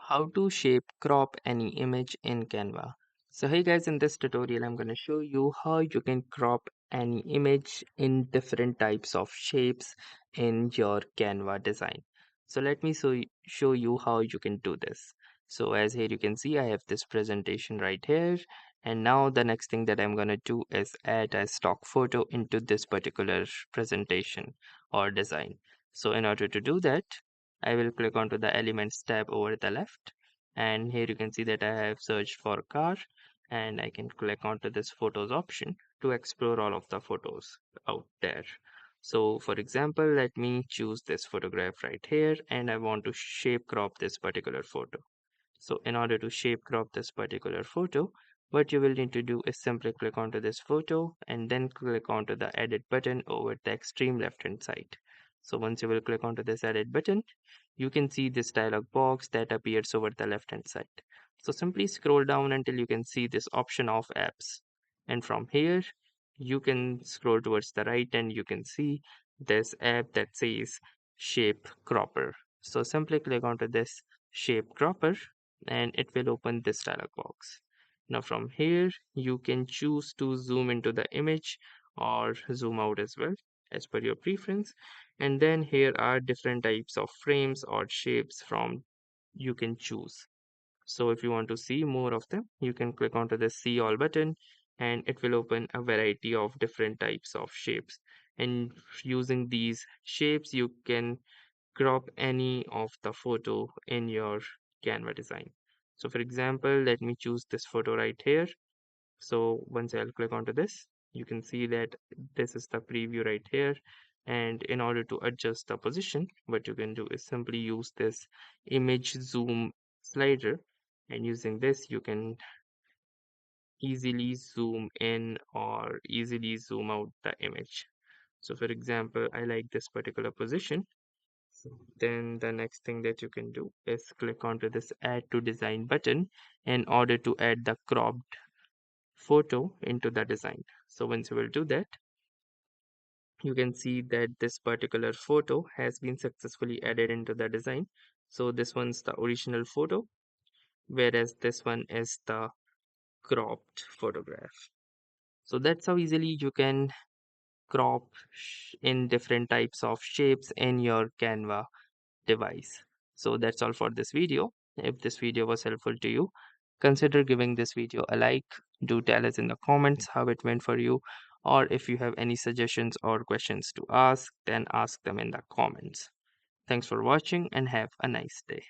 How to shape crop any image in Canva. So hey guys, in this tutorial I'm going to show you how you can crop any image in different types of shapes in your Canva design. So let me show you how you can do this. So as here you can see, I have this presentation right here, and now the next thing that I'm going to do is add a stock photo into this particular presentation or design. So in order to do that, I will click onto the elements tab over the left, and here you can see that I have searched for car, and I can click onto this photos option to explore all of the photos out there. So for example, let me choose this photograph right here, and I want to shape crop this particular photo. So in order to shape crop this particular photo, what you will need to do is simply click onto this photo and then click onto the edit button over the extreme left hand side. So once you will click onto this edit button, you can see this dialog box that appears over the left hand side. So simply scroll down until you can see this option of apps. And from here, you can scroll towards the right and you can see this app that says Shape Cropper. So simply click onto this Shape Cropper and it will open this dialog box. Now from here, you can choose to zoom into the image or zoom out as well as per your preference. And then here are different types of frames or shapes from you can choose. So if you want to see more of them, you can click onto the see all button and it will open a variety of different types of shapes. And using these shapes, you can crop any of the photo in your Canva design. So for example, let me choose this photo right here. So once I'll click onto this, you can see that this is the preview right here. And in order to adjust the position, what you can do is simply use this image zoom slider. And using this, you can easily zoom in or easily zoom out the image. So for example, I like this particular position. Then the next thing that you can do is click onto this add to design button in order to add the cropped photo into the design. So once you will do that, you can see that this particular photo has been successfully added into the design. So this one's the original photo, whereas this one is the cropped photograph. So that's how easily you can crop in different types of shapes in your Canva device. So that's all for this video. If this video was helpful to you, consider giving this video a like. Do tell us in the comments how it went for you, or if you have any suggestions or questions to ask, then ask them in the comments. Thanks for watching and have a nice day.